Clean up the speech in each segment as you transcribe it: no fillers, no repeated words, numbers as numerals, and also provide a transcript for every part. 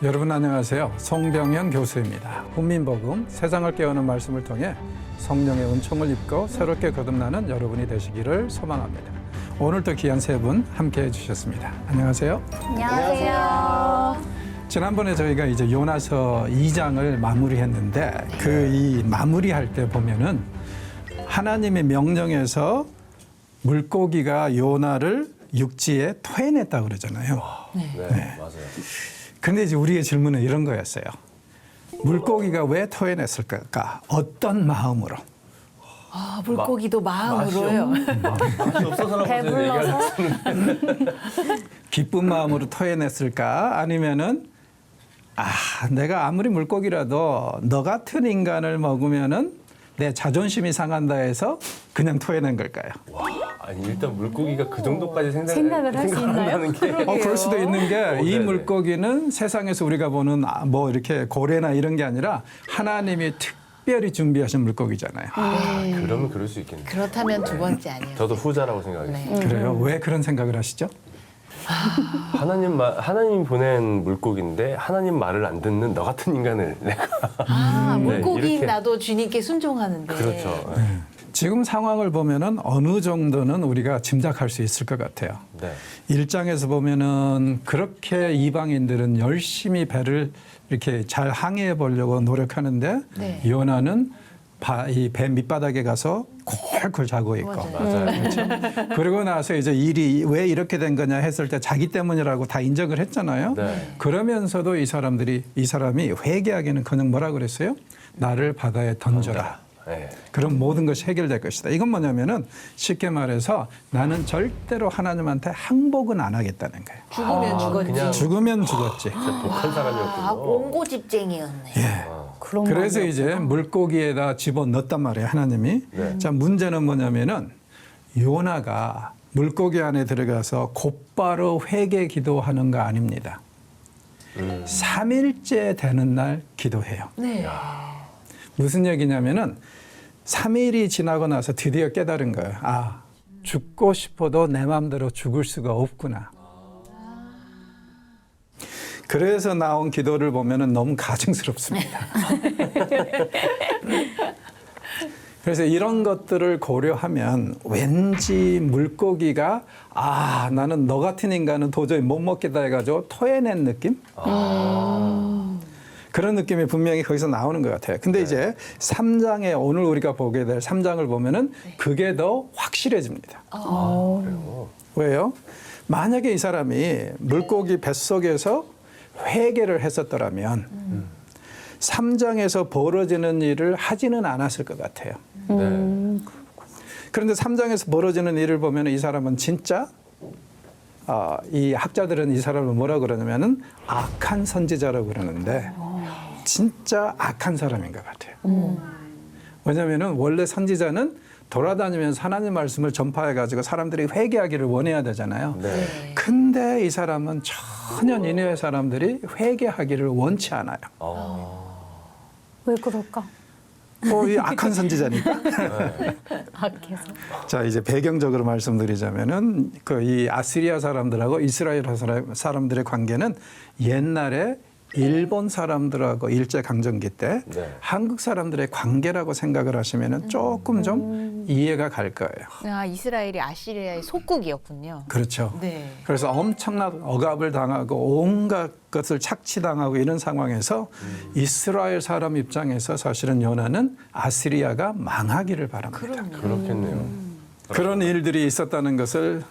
여러분 안녕하세요. 송병현 교수입니다. 국민복음 세상을 깨우는 말씀을 통해 성령의 은총을 입고 새롭게 거듭나는 여러분이 되시기를 소망합니다. 오늘도 귀한 세 분 함께해 주셨습니다. 안녕하세요. 안녕하세요. 지난번에 저희가 이제 요나서 2장을 마무리했는데 그 이 마무리할 때 보면은 하나님의 명령에서 물고기가 요나를 육지에 토해냈다고 그러잖아요. 네, 맞아요. 근데 이제 우리의 질문은 이런 거였어요. 물고기가 왜 토해냈을까? 어떤 마음으로? 아, 물고기도 마음으로요. 맛이 없어서라고 배불러서. 기쁜 마음으로 토해냈을까? 아니면은 내가 아무리 물고기라도 너 같은 인간을 먹으면은 내 자존심이 상한다 해서 그냥 토해낸 걸까요? 와, 아니 일단 물고기가 그 정도까지 생각을 할수 있나요? 한다는 게 그럴 수도 있는 게 이 네네. 물고기는 세상에서 우리가 보는 뭐 이렇게 고래나 이런 게 아니라 하나님이 특별히 준비하신 물고기잖아요. 그러면 그럴 수 있겠네요. 그렇다면 두 번째 아니에요. 저도 후자라고 생각했어요. 네. 그래요? 왜 그런 생각을 하시죠? 하나님 보낸 물고기인데 하나님 말을 안 듣는 너 같은 인간을 내가 물고기인 이렇게. 나도 주님께 순종하는데. 그렇죠. 지금 상황을 보면은 어느 정도는 우리가 짐작할 수 있을 것 같아요. 네. 1장에서 보면은 그렇게 이방인들은 열심히 배를 이렇게 잘 항해해 보려고 노력하는데 네. 요나는 이 배 밑바닥에 가서 콜콜 자고 있고. 맞아요. 그러고 나서 이제 일이 왜 이렇게 된 거냐 했을 때 자기 때문이라고 다 인정을 했잖아요. 네. 그러면서도 이 사람이 회개하기는커녕 뭐라 그랬어요? 나를 바다에 던져라. 네. 그럼 모든 것이 해결될 것이다. 이건 뭐냐면은 쉽게 말해서 나는 절대로 하나님한테 항복은 안 하겠다는 거예요. 죽으면 죽었지. 그냥 죽으면 죽었지. 독한 사람이었군요. 옹고집쟁이였네. 그래서 이제 물고기에다 집어 넣었단 말이에요, 하나님이. 네. 자, 문제는 뭐냐면은 요나가 물고기 안에 들어가서 곧바로 회개 기도하는 거 아닙니다. 3일째 되는 날 기도해요. 네. 무슨 얘기냐면은 3일이 지나고 나서 드디어 깨달은 거예요. 죽고 싶어도 내 마음대로 죽을 수가 없구나. 그래서 나온 기도를 보면은 너무 가증스럽습니다. 그래서 이런 것들을 고려하면 왠지 물고기가 나는 너 같은 인간은 도저히 못 먹겠다 해가지고 토해낸 느낌? 그런 느낌이 분명히 거기서 나오는 것 같아요. 근데 이제 3장에 오늘 우리가 보게 될 3장을 보면은 그게 더 확실해집니다. 그래요? 왜요? 만약에 이 사람이 물고기 뱃속에서 회개를 했었더라면 3장에서 벌어지는 일을 하지는 않았을 것 같아요. 네. 그런데 3장에서 벌어지는 일을 보면 이 사람은 진짜 이 학자들은 이 사람을 뭐라고 그러냐면은 악한 선지자라고 그러는데 진짜 악한 사람인 것 같아요. 왜냐하면은 원래 선지자는 돌아다니면서 하나님 말씀을 전파해가지고 사람들이 회개하기를 원해야 되잖아요. 네. 근데 이 사람은 전혀 니느웨 사람들이 회개하기를 원치 않아요. 왜 그럴까? 이 악한 선지자니까. 악해서. 자, 이제 배경적으로 말씀드리자면은 이 아시리아 사람들하고 이스라엘 사람들의 관계는 옛날에 일본 사람들하고 일제강점기 때 한국 사람들의 관계라고 생각을 하시면은 조금 좀 이해가 갈 거예요. 이스라엘이 아시리아의 속국이었군요. 그렇죠. 네. 그래서 엄청난 억압을 당하고 온갖 것을 착취당하고 이런 상황에서 이스라엘 사람 입장에서 사실은 요나는 아시리아가 망하기를 바랍니다. 그렇겠네요. 그런 일들이 있었다는 것을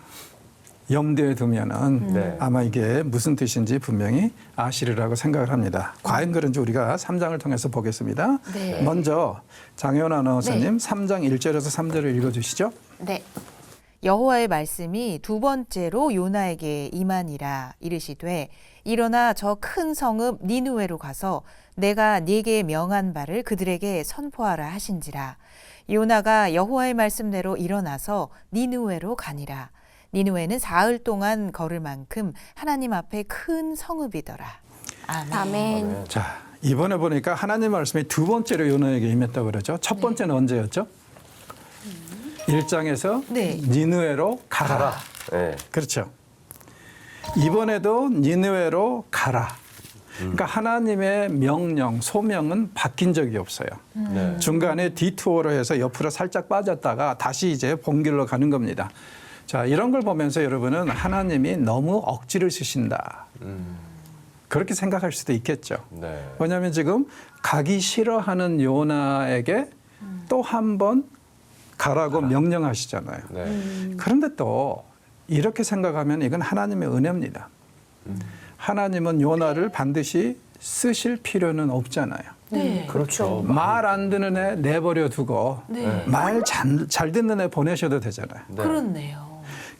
염두에 두면은 네. 아마 이게 무슨 뜻인지 분명히 아시리라고 생각을 합니다. 과연 그런지 우리가 3장을 통해서 보겠습니다. 네. 먼저 장효나 아나운서님 3장 1절에서 3절을 읽어주시죠. 네. 여호와의 말씀이 두 번째로 요나에게 임하니라 이르시되 일어나 저 큰 성읍 니느웨로 가서 내가 네게 명한 바를 그들에게 선포하라 하신지라. 요나가 여호와의 말씀대로 일어나서 니느웨로 가니라. 니느웨는 사흘 동안 걸을 만큼 하나님 앞에 큰 성읍이더라. 아멘. 아멘. 자, 이번에 보니까 하나님 말씀이 두 번째로 요나에게 임했다고 그러죠. 첫 번째는 언제였죠? 1장에서 네. 니느웨로 가라. 네. 그렇죠. 이번에도 니느웨로 가라. 그러니까 하나님의 명령, 소명은 바뀐 적이 없어요. 네. 중간에 디투어로 해서 옆으로 살짝 빠졌다가 다시 이제 본길로 가는 겁니다. 자, 이런 걸 보면서 여러분은 하나님이 너무 억지를 쓰신다. 그렇게 생각할 수도 있겠죠. 네. 왜냐하면 지금 가기 싫어하는 요나에게 또 한 번 가라고 명령하시잖아요. 네. 그런데 또 이렇게 생각하면 이건 하나님의 은혜입니다. 하나님은 요나를 반드시 쓰실 필요는 없잖아요. 네. 그렇죠. 말 안 듣는 애 내버려 두고 네. 말 잘 듣는 애 보내셔도 되잖아요. 네. 그렇네요.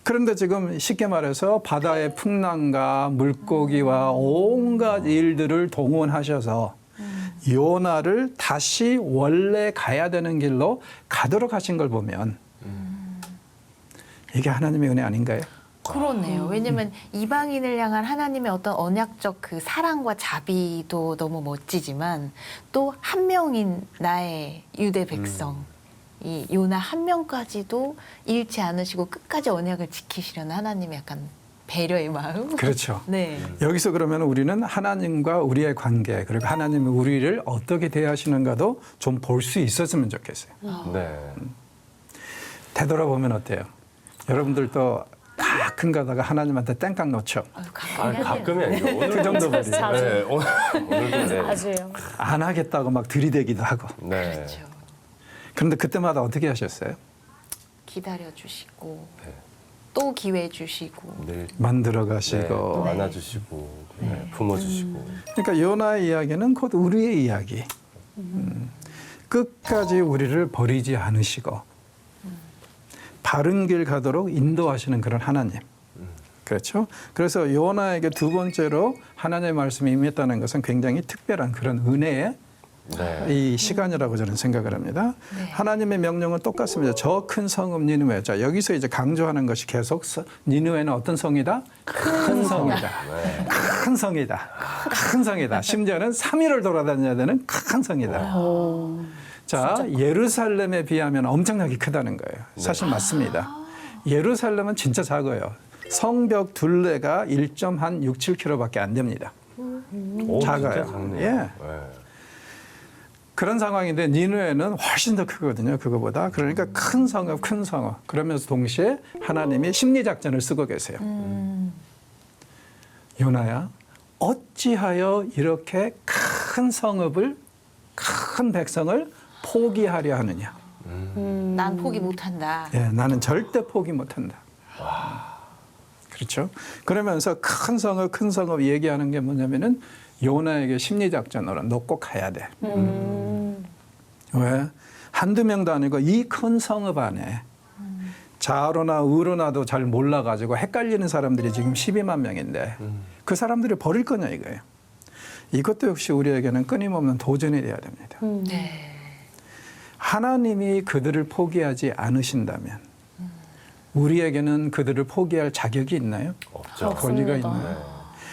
그런데 지금 쉽게 말해서 바다의 풍랑과 물고기와 온갖 일들을 동원하셔서 요나를 다시 원래 가야 되는 길로 가도록 하신 걸 보면 이게 하나님의 은혜 아닌가요? 그렇네요. 왜냐면 이방인을 향한 하나님의 어떤 언약적 그 사랑과 자비도 너무 멋지지만 또 한 명인 나의 유대 백성 이 요나 한 명까지도 잃지 않으시고 끝까지 언약을 지키시려는 하나님의 약간 배려의 마음. 그렇죠. 네. 여기서 그러면 우리는 하나님과 우리의 관계 그리고 하나님이 우리를 어떻게 대하시는가도 좀 볼 수 있었으면 좋겠어요. 네. 되돌아보면 어때요? 여러분들도 가끔 가다가 하나님한테 땡깡 놓죠. 아유, 아, 가끔이 아니죠. 오늘 그 정도 버리죠. 네. 오늘도 네. 아주요. 안 하겠다고 막 들이대기도 하고. 네. 그렇죠. 그런데 그때마다 어떻게 하셨어요? 기다려 주시고 네. 또 기회 주시고 늘 만들어 네, 가시고. 또 안아주시고 네, 품어주시고. 그러니까 요나의 이야기는 곧 우리의 이야기. 끝까지 우리를 버리지 않으시고 바른 길 가도록 인도하시는 그런 하나님. 그렇죠? 그래서 요나에게 두 번째로 하나님의 말씀이 임했다는 것은 굉장히 특별한 그런 은혜의 네. 이 시간이라고 저는 생각을 합니다. 네. 하나님의 명령은 똑같습니다. 저 큰 성읍 니느웨. 자, 여기서 이제 강조하는 것이 계속 니느웨는 어떤 성이다? 큰 성이다. 네. 큰 성이다. 큰 성이다. 심지어는 3일을 돌아다녀야 되는 큰 성이다. 자, 예루살렘에 비하면 엄청나게 크다는 거예요. 사실 맞습니다. 예루살렘은 진짜 작아요. 성벽 둘레가 1.67km밖에 안 됩니다. 오, 작아요. 진짜 작네요. 예. 네. 그런 상황인데 니느웨는 훨씬 더 크거든요. 그거보다. 그러니까 큰 성읍, 큰 성읍. 그러면서 동시에 하나님이 심리작전을 쓰고 계세요. 요나야, 어찌하여 이렇게 큰 성읍을, 큰 백성을 포기하려 하느냐. 난 포기 못한다. 예, 나는 절대 포기 못한다. 그렇죠? 그러면서 큰 성읍 얘기하는 게 뭐냐면은 요나에게 심리작전으로 너 꼭 가야 돼. 왜? 한두 명도 아니고 이 큰 성읍 안에 좌로나 우로나도 잘 몰라가지고 헷갈리는 사람들이 지금 12만 명인데 그 사람들이 버릴 거냐 이거예요. 이것도 역시 우리에게는 끊임없는 도전이 돼야 됩니다. 네. 하나님이 그들을 포기하지 않으신다면 우리에게는 그들을 포기할 자격이 있나요? 없죠. 권리가 없습니다. 있나요?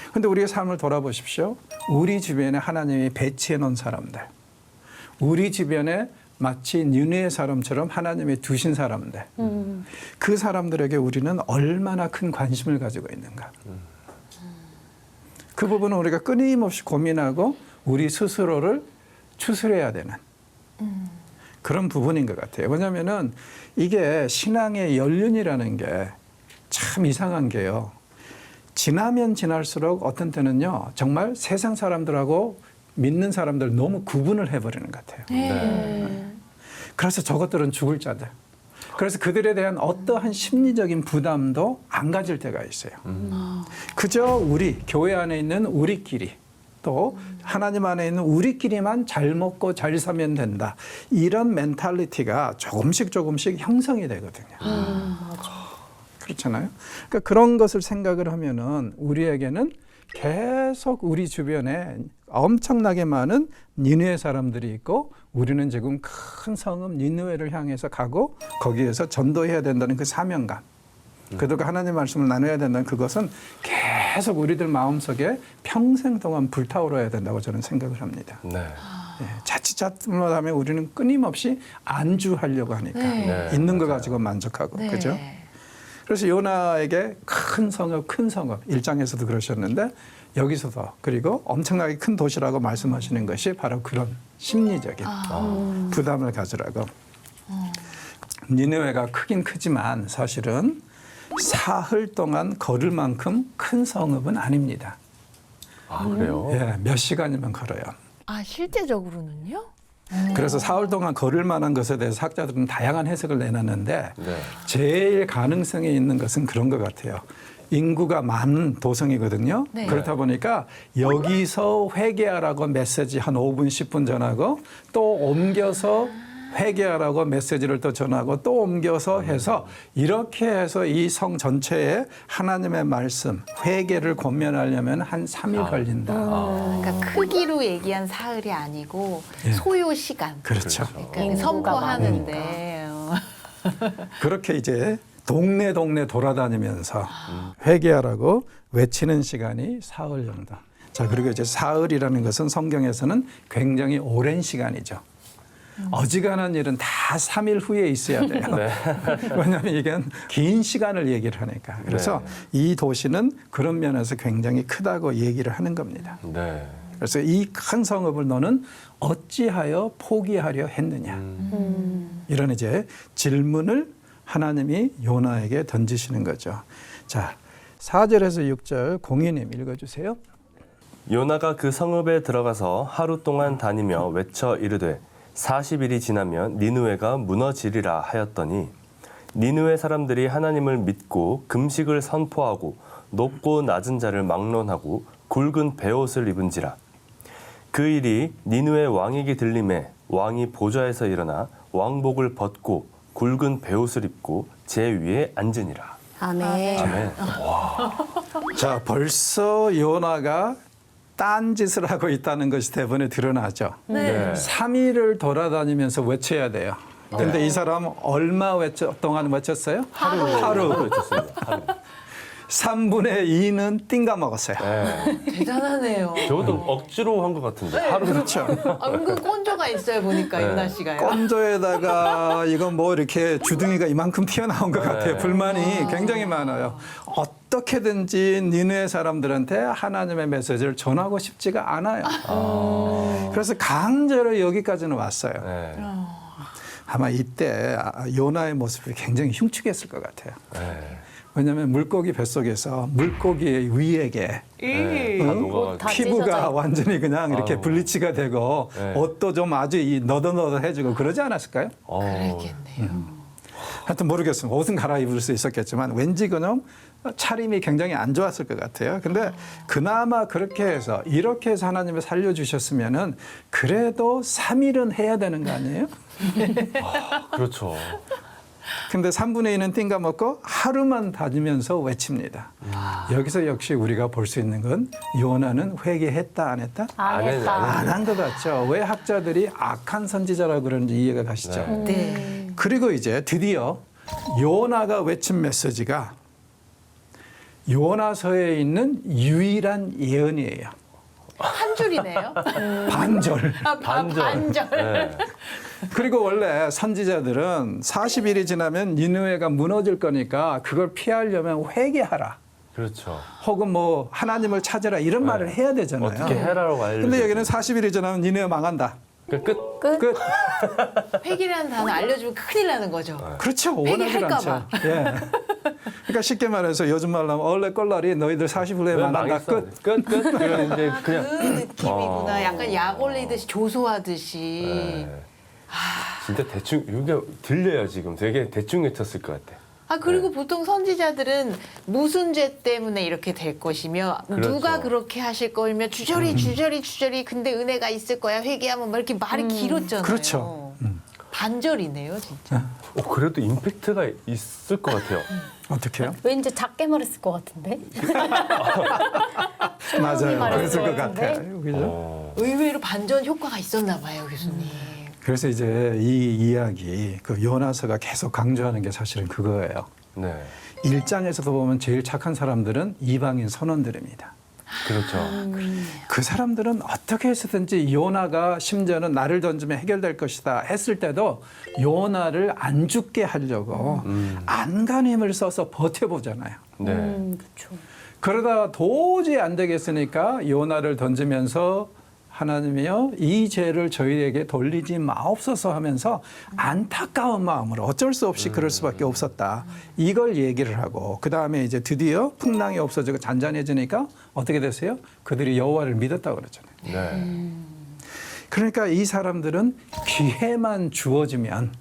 그런데 우리의 삶을 돌아보십시오. 우리 주변에 하나님이 배치해 놓은 사람들, 우리 주변에 마치 니느웨 사람처럼 하나님이 두신 사람들, 그 사람들에게 우리는 얼마나 큰 관심을 가지고 있는가. 그 부분은 우리가 끊임없이 고민하고 우리 스스로를 추스려야 되는 그런 부분인 것 같아요. 왜냐하면은 이게 신앙의 연륜이라는 게 참 이상한 게요. 지나면 지날수록 어떤 때는요, 정말 세상 사람들하고 믿는 사람들 너무 구분을 해버리는 것 같아요. 네. 그래서 저것들은 죽을 자들. 그래서 그들에 대한 어떠한 심리적인 부담도 안 가질 때가 있어요. 그저 우리, 교회 안에 있는 우리끼리, 또 하나님 안에 있는 우리끼리만 잘 먹고 잘 사면 된다. 이런 멘탈리티가 조금씩 형성이 되거든요. 그렇잖아요. 그러니까 그런 것을 생각을 하면은 우리에게는 계속 우리 주변에 엄청나게 많은 니느웨 사람들이 있고 우리는 지금 큰 성읍 니느웨를 향해서 가고 거기에서 전도해야 된다는 그 사명감. 그들과 하나님의 말씀을 나눠야 된다는 그것은 계속 우리들 마음속에 평생 동안 불타오르야 된다고 저는 생각을 합니다. 네. 예, 자칫하면 우리는 끊임없이 안주하려고 하니까 네, 있는 거 맞아요. 가지고 만족하고 네. 그죠? 그래서 요나에게 큰 성읍 1장에서도 그러셨는데 여기서도 그리고 엄청나게 큰 도시라고 말씀하시는 것이 바로 그런 심리적인 부담을 가지라고. 니느웨가 크긴 크지만 사실은 사흘 동안 걸을 만큼 큰 성읍은 아닙니다. 아, 그래요? 예, 몇 시간이면 걸어요. 아, 실제적으로는요? 그래서 사흘 동안 걸을 만한 것에 대해서 학자들은 다양한 해석을 내놨는데 네. 제일 가능성이 있는 것은 그런 것 같아요. 인구가 많은 도성이거든요. 네. 그렇다 보니까 여기서 회개하라고 메시지 한 5분, 10분 전하고 또 옮겨서 회개하라고 메시지를 또 전하고 또 옮겨서 해서 이렇게 해서 이 성 전체에 하나님의 말씀, 회개를 권면하려면 한 3일 걸린다. 그러니까 크기로 얘기한 사흘이 아니고 예. 소요 시간. 그렇죠. 그러니까 인구가 선포하는데. 그렇게 이제 동네 돌아다니면서 회개하라고 외치는 시간이 사흘 정도. 자, 그리고 이제 사흘이라는 것은 성경에서는 굉장히 오랜 시간이죠. 어지간한 일은 다 3일 후에 있어야 돼요. 네. 왜냐하면 이건 긴 시간을 얘기를 하니까. 그래서 이 도시는 그런 면에서 굉장히 크다고 얘기를 하는 겁니다. 네. 그래서 이 큰 성읍을 너는 어찌하여 포기하려 했느냐. 이런 이제 질문을 하나님이 요나에게 던지시는 거죠. 자, 4절에서 6절 공인님 읽어주세요. 요나가 그 성읍에 들어가서 하루 동안 다니며 외쳐 이르되 40일이 지나면 니느웨가 무너지리라 하였더니 니느웨 사람들이 하나님을 믿고 금식을 선포하고 높고 낮은 자를 막론하고 굵은 베옷을 입은지라. 그 일이 니느웨 왕에게 들림에 왕이 보좌에서 일어나 왕복을 벗고 굵은 베옷을 입고 제 위에 앉으니라. 아멘. 아멘. 자, 벌써 요나가 딴짓을 하고 있다는 것이 대본에 드러나죠. 네. 3일을 돌아다니면서 외쳐야 돼요. 근데 이 사람 얼마 동안 외쳤어요? 하루. 외쳤습니다. 하루. 3분의 2는 띵가 먹었어요. 네. 대단하네요. 저것도 억지로 한 것 같은데. 네, 하루. 그렇죠. 은근 꼰조가 있어요, 보니까, 네. 유나 씨가요. 건조에다가 이거 뭐 이렇게 주둥이가 이만큼 튀어나온 것 같아요. 불만이 굉장히 많아요. 어떻게든지 니느웨 사람들한테 하나님의 메시지를 전하고 싶지가 않아요. 그래서 강제로 여기까지는 왔어요. 네. 아마 이때 요나의 모습이 굉장히 흉측했을 것 같아요. 네. 왜냐하면 물고기 뱃속에서 물고기의 위에게 네. 다 녹아가지고. 다 피부가 찢어져. 완전히 그냥 이렇게 아유. 블리치가 되고 네. 옷도 좀 아주 너덜너덜해지고 그러지 않았을까요? 그랬겠네요. 하여튼 모르겠습니다. 옷은 갈아입을 수 있었겠지만 왠지 그냥 차림이 굉장히 안 좋았을 것 같아요. 근데 그나마 그렇게 해서 이렇게 해서 하나님이 살려주셨으면은 그래도 3일은 해야 되는 거 아니에요? 그렇죠. 근데 3분의 2는 띵가 먹고 하루만 다니면서 외칩니다. 여기서 역시 우리가 볼 수 있는 건 요나는 회개했다 안 했다? 안 안 했다. 안 한 것 같죠. 왜 학자들이 악한 선지자라고 그러는지 이해가 가시죠. 네. 네. 그리고 이제 드디어 요나가 외친 메시지가 요나서에 있는 유일한 예언이에요. 한 줄이네요. 반절. 반절. 네. 그리고 원래 선지자들은 40일이 지나면 니느웨가 무너질 거니까 그걸 피하려면 회개하라. 그렇죠. 혹은 뭐 하나님을 찾으라 이런 말을 해야 되잖아요. 어떻게 해라라고 알려. 근데 여기는 40일이 지나면 니느웨 망한다. 끝. 끝. 회개라는 단어 알려주면 큰일 나는 거죠. 그렇죠. 원하지 회개할까 않죠. 봐. 예. 그러니까 쉽게 말해서 요즘 말로 하면 얼레 꼴라리 너희들 40일 후에 망한다. 망했어. 끝. 끝. 그냥 이제 그 그냥. 느낌이구나. 약간 약 올리듯이 조소하듯이. 네. 진짜 대충 이게 들려요 지금. 되게 대충 외쳤을 것 같아. 아 그리고 보통 선지자들은 무슨 죄 때문에 이렇게 될 것이며 그렇죠. 누가 그렇게 하실 거며 주저리 근데 은혜가 있을 거야 회개하면 막 이렇게 말이 길었잖아요. 그렇죠. 반절이네요 진짜. 그래도 임팩트가 있을 것 같아요. 어떻게요? 왠지 작게 말했을 것 같은데? 맞아요. 말했을 그랬을 것 것 같은데? 같아요. 그죠? 의외로 반전 효과가 있었나 봐요 교수님. 그래서 이제 이 이야기, 그 요나서가 계속 강조하는 게 사실은 그거예요. 네. 1장에서도 보면 제일 착한 사람들은 이방인 선원들입니다. 그렇죠. 그 사람들은 어떻게 해서든지 요나가 심지어는 나를 던지면 해결될 것이다 했을 때도 요나를 안 죽게 하려고 안간힘을 써서 버텨보잖아요. 네. 그렇죠. 그러다 도저히 안 되겠으니까 요나를 던지면서 하나님이여 이 죄를 저희에게 돌리지 마옵소서 하면서 안타까운 마음으로 어쩔 수 없이 그럴 수밖에 없었다. 이걸 얘기를 하고 그 다음에 이제 드디어 풍랑이 없어지고 잔잔해지니까 어떻게 됐어요? 그들이 여호와를 믿었다고 그러잖아요. 네. 그러니까 이 사람들은 기회만 주어지면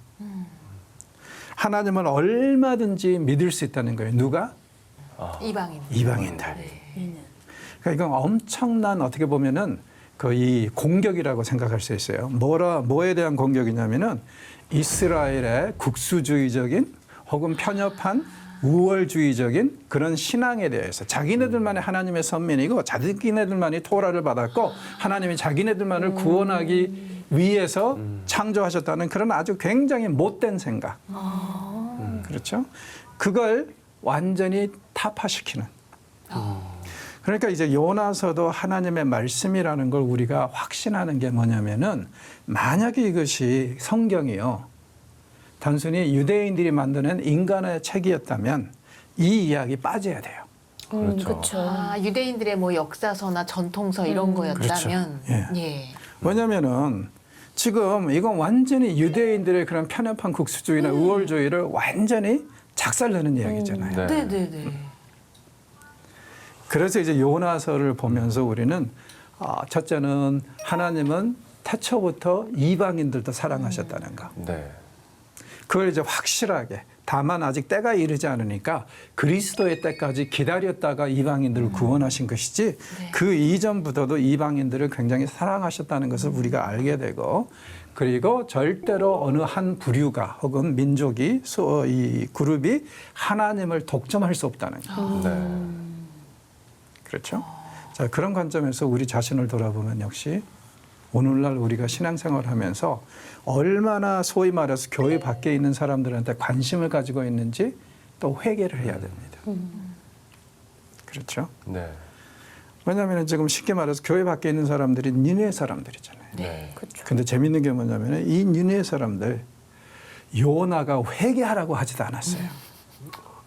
하나님을 얼마든지 믿을 수 있다는 거예요. 누가? 이방인. 이방인들. 그러니까 이건 엄청난 어떻게 보면은 거의 공격이라고 생각할 수 있어요. 뭐에 대한 공격이냐면은 이스라엘의 국수주의적인 혹은 편협한 우월주의적인 그런 신앙에 대해서 자기네들만이 하나님의 선민이고 자기네들만이 토라를 받았고 하나님이 자기네들만을 구원하기 위해서 창조하셨다는 그런 아주 굉장히 못된 생각. 그렇죠? 그걸 완전히 타파시키는. 그러니까 이제 요나서도 하나님의 말씀이라는 걸 우리가 확신하는 게 뭐냐면은 만약에 이것이 성경이요. 단순히 유대인들이 만드는 인간의 책이었다면 이 이야기 빠져야 돼요. 그렇죠. 그렇죠. 아, 유대인들의 뭐 역사서나 전통서 이런 거였다면 그렇죠. 예. 왜냐면은 지금 이건 완전히 유대인들의 그런 편협한 국수주의나 우월주의를 완전히 작살내는 이야기잖아요. 네. 네네네. 그래서 이제 요나서를 보면서 우리는 첫째는 하나님은 태초부터 이방인들도 사랑하셨다는 거. 네. 그걸 이제 확실하게 다만 아직 때가 이르지 않으니까 그리스도의 때까지 기다렸다가 이방인들을 구원하신 것이지 그 이전부터도 이방인들을 굉장히 사랑하셨다는 것을 우리가 알게 되고 그리고 절대로 어느 한 부류가 혹은 민족이 이 그룹이 하나님을 독점할 수 없다는 거. 네. 그렇죠? 자, 그런 관점에서 우리 자신을 돌아보면 역시 오늘날 우리가 신앙생활을 하면서 얼마나 소위 말해서 교회 밖에 있는 사람들한테 관심을 가지고 있는지 또 회개를 해야 됩니다. 그렇죠? 네. 왜냐하면 지금 쉽게 말해서 교회 밖에 있는 사람들이 니네 사람들이잖아요. 네. 그렇죠. 근데 재밌는 게 뭐냐면 이 니네 사람들 요나가 회개하라고 하지도 않았어요.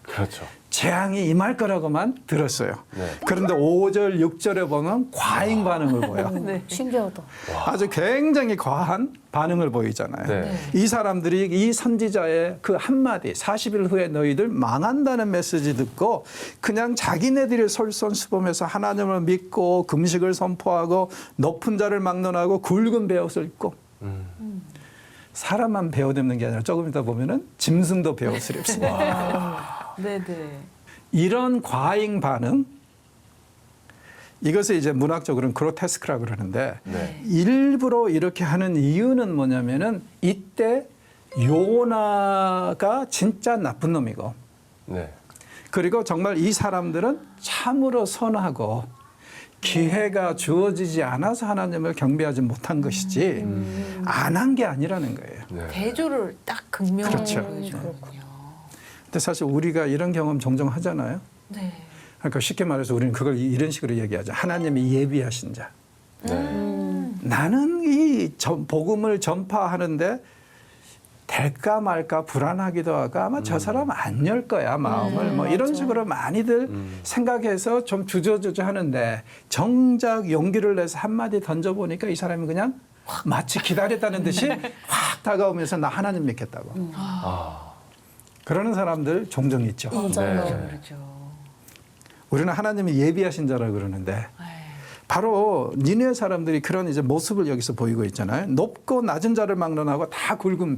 그렇죠. 재앙이 임할 거라고만 들었어요. 네. 그런데 5절, 6절에 보면 과잉 반응을 보여. 신기하다. 아주 굉장히 과한 반응을 보이잖아요. 네. 이 사람들이 이 선지자의 그 한마디 40일 후에 너희들 망한다는 메시지 듣고 그냥 자기네들이 솔선수범해서 하나님을 믿고 금식을 선포하고 높은 자를 막론하고 굵은 베옷을 입고 사람만 베어듬는 게 아니라 조금 이따 보면은 짐승도 베옷을 입습니다. 네네. 이런 과잉 반응 이것을 이제 문학적으로는 그로테스크라고 그러는데 네. 일부러 이렇게 하는 이유는 뭐냐면은 이때 요나가 진짜 나쁜 놈이고 네. 그리고 정말 이 사람들은 참으로 선하고 기회가 주어지지 않아서 하나님을 경배하지 못한 것이지 안 한 게 아니라는 거예요. 네. 대조를 딱 극명하게 그렇죠. 보여주는군요. 근데 사실 우리가 이런 경험 종종 하잖아요. 네. 그러니까 쉽게 말해서 우리는 그걸 이런 식으로 얘기하죠. 하나님이 예비하신 자. 네. 나는 이 복음을 전파하는데 될까 말까 불안하기도 하고 아마 저 사람 안 열 거야 마음을 뭐 이런 식으로 많이들 생각해서 좀 주저주저 하는데 정작 용기를 내서 한마디 던져보니까 이 사람이 그냥 마치 기다렸다는 듯이 확 다가오면서 나 하나님 믿겠다고 그러는 사람들 종종 있죠. 맞아요. 네. 그렇죠. 우리는 하나님이 예비하신 자라고 그러는데 바로 니네 사람들이 그런 이제 모습을 여기서 보이고 있잖아요. 높고 낮은 자를 막론하고 다 굵은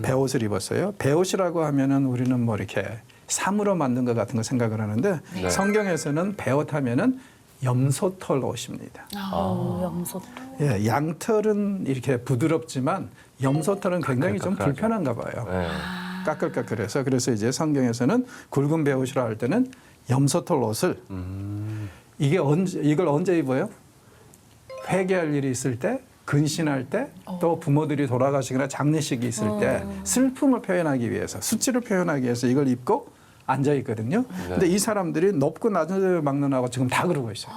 베옷을 입었어요. 베옷이라고 하면은 우리는 뭐 이렇게 삼으로 만든 것 같은 거 생각을 하는데 네. 성경에서는 베옷 하면은 염소털 옷입니다. 염소. 예, 양털은 이렇게 부드럽지만 염소털은 굉장히 좀 까끌까끌하죠. 불편한가 봐요. 네. 까끌까끌해서 그래서 이제 성경에서는 굵은 베옷이라 할 때는 염소털 옷을 이걸 언제 입어요? 회개할 일이 있을 때, 근신할 때, 또 부모들이 돌아가시거나 장례식이 있을 때 슬픔을 표현하기 위해서, 수치를 표현하기 위해서 이걸 입고 앉아 있거든요. 근데 이 사람들이 높고 낮은 데를 막론하고 지금 다 그러고 있어요.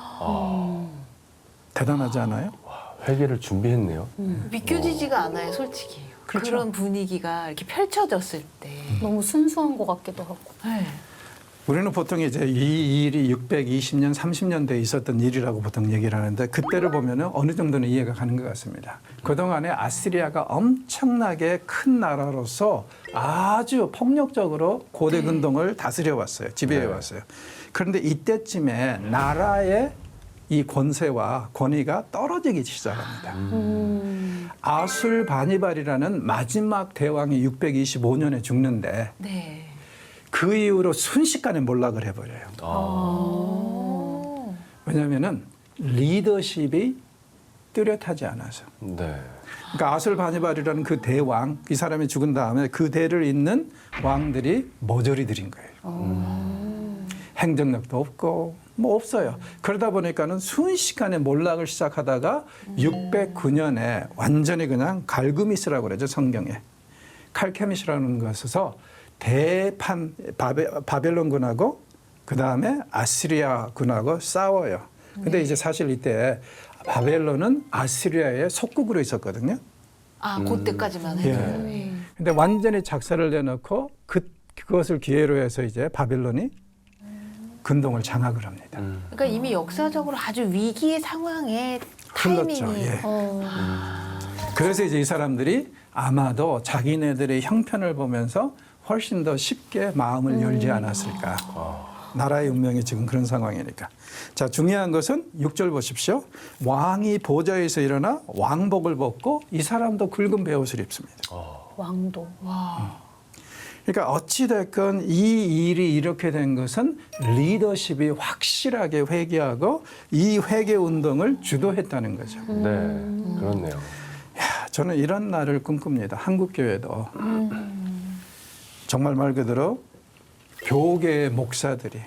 대단하지 않아요? 회개를 준비했네요. 믿겨지지가 않아요, 솔직히. 그렇죠. 그런 분위기가 이렇게 펼쳐졌을 때. 너무 순수한 것 같기도 하고. 네. 우리는 보통 이제 이 일이 620년, 30년대에 있었던 일이라고 보통 얘기를 하는데 그때를 보면은 어느 정도는 이해가 가는 것 같습니다. 그동안에 아시리아가 엄청나게 큰 나라로서 아주 폭력적으로 고대 근동을 다스려 왔어요. 지배해 왔어요. 그런데 이때쯤에 나라의 이 권세와 권위가 떨어지기 시작합니다. 아술바니발이라는 마지막 대왕이 625년에 죽는데 네. 그 이후로 순식간에 몰락을 해버려요. 왜냐하면은 리더십이 뚜렷하지 않아서. 네. 그러니까 아술바니발이라는 그 대왕, 이 사람이 죽은 다음에 그 대를 잇는 왕들이 모조리 들인 거예요. 행정력도 없고 뭐 없어요. 그러다 보니까는 순식간에 몰락을 시작하다가 609년에 완전히 그냥 갈그미스라고 그러죠, 성경에. 칼케미스라는 것에서 대판 바벨론군하고 그다음에 아시리아군하고 싸워요. 근데 이제 사실 이때 바벨론은 아시리아의 속국으로 있었거든요. 아, 그때까지만 해도. 예. 근데 완전히 작사를 내놓고 그것을 기회로 해서 이제 바벨론이 근동을 장악을 합니다. 그러니까 이미 역사적으로 아주 위기의 상황에 흘렀죠. 타이밍이 예. 그래서 이제 이 사람들이 아마도 자기네들의 형편을 보면서 훨씬 더 쉽게 마음을 열지 않았을까. 나라의 운명이 지금 그런 상황이니까. 자, 중요한 것은 6절 보십시오. 왕이 보좌에서 일어나 왕복을 벗고 이 사람도 굵은 베옷을 입습니다. 왕도. 그러니까 어찌됐건 이 일이 이렇게 된 것은 리더십이 확실하게 회개하고 이 회개 운동을 주도했다는 거죠. 네. 그렇네요. 야, 저는 이런 날을 꿈꿉니다. 한국교회도. 정말 말 그대로 교계 목사들이,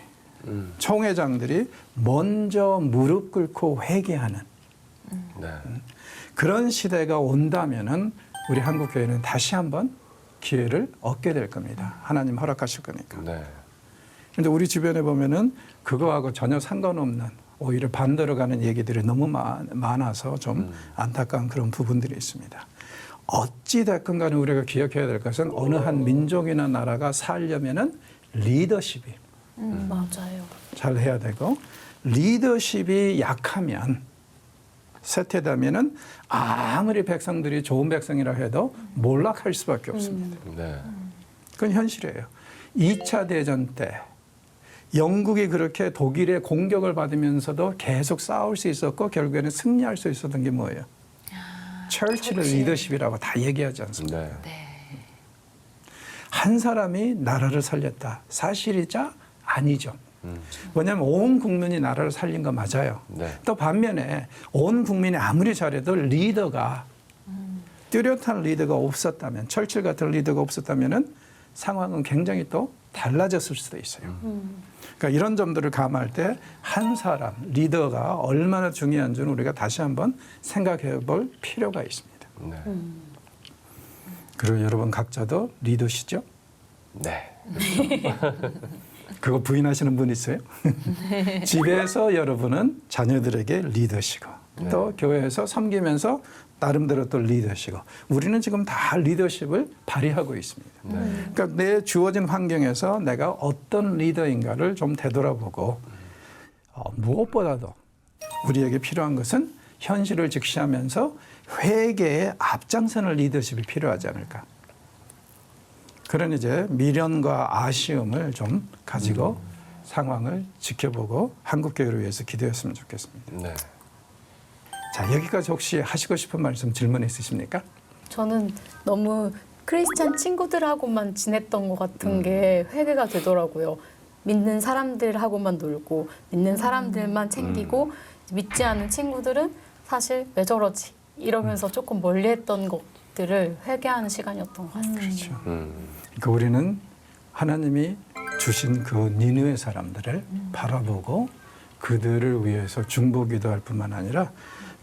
총회장들이 먼저 무릎 꿇고 회개하는 네. 그런 시대가 온다면은 우리 한국교회는 다시 한번 기회를 얻게 될 겁니다. 하나님 허락하실 거니까. 네. 근데 우리 주변에 보면은 그거하고 전혀 상관없는 오히려 반대로 가는 얘기들이 너무 많아서 좀 안타까운 그런 부분들이 있습니다. 어찌됐건 간에 우리가 기억해야 될 것은 어느 한 민족이나 나라가 살려면은 리더십이 맞아요. 잘 해야 되고 리더십이 약하면 쇠퇴되면은 아무리 백성들이 좋은 백성이라 해도 몰락할 수밖에 없습니다. 네. 그건 현실이에요. 2차 대전 때 영국이 그렇게 독일의 공격을 받으면서도 계속 싸울 수 있었고 결국에는 승리할 수 있었던 게 뭐예요? 철치를 리더십이라고 다 얘기하지 않습니까? 네. 네. 한 사람이 나라를 살렸다. 사실이자 아니죠. 왜냐하면 온 국민이 나라를 살린 거 맞아요. 네. 또 반면에 온 국민이 아무리 잘해도 리더가 뚜렷한 리더가 없었다면 철칠 같은 리더가 없었다면은 상황은 굉장히 또 달라졌을 수도 있어요. 그러니까 이런 점들을 감안할 때 한 사람 리더가 얼마나 중요한지는 우리가 다시 한번 생각해 볼 필요가 있습니다. 네. 그리고 여러분 각자도 리더시죠? 네. 그거 부인하시는 분 있어요? 집에서 여러분은 자녀들에게 리더시고 또 교회에서 섬기면서 나름대로 또 리더시고 우리는 지금 다 리더십을 발휘하고 있습니다. 그러니까 내 주어진 환경에서 내가 어떤 리더인가를 좀 되돌아보고 무엇보다도 우리에게 필요한 것은 현실을 직시하면서 회개에 앞장서는 리더십이 필요하지 않을까. 그런 이제 미련과 아쉬움을 좀 가지고 상황을 지켜보고 한국교회를 위해서 기도했으면 좋겠습니다. 네. 자, 여기까지 혹시 하시고 싶은 말씀 질문 있으십니까? 저는 너무 크리스찬 친구들하고만 지냈던 것 같은 게 회개가 되더라고요. 믿는 사람들하고만 놀고 믿는 사람들만 챙기고 믿지 않은 친구들은 사실 왜 저러지 이러면서 조금 멀리했던 것들을 회개하는 시간이었던 것 같아요. 그렇죠. 그러니까 우리는 하나님이 주신 그 니느웨 사람들을 바라보고 그들을 위해서 중보기도할 뿐만 아니라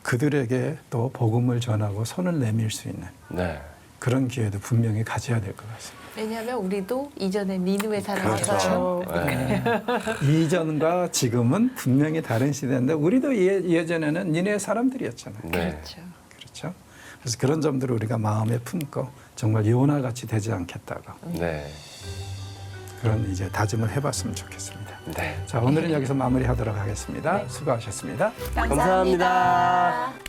그들에게 또 복음을 전하고 손을 내밀 수 있는 네. 그런 기회도 분명히 가져야 될 것 같습니다. 왜냐하면 우리도 이전에 니느웨 그렇죠. 사람이었죠. 네. 이전과 지금은 분명히 다른 시대인데 우리도 예전에는 니네 사람들이었잖아요. 네. 그렇죠. 그렇죠. 그래서 그런 점들을 우리가 마음에 품고 정말 요나같이 되지 않겠다고 네. 그런 이제 다짐을 해봤으면 좋겠습니다. 네. 자, 오늘은 여기서 마무리하도록 하겠습니다. 수고하셨습니다. 감사합니다.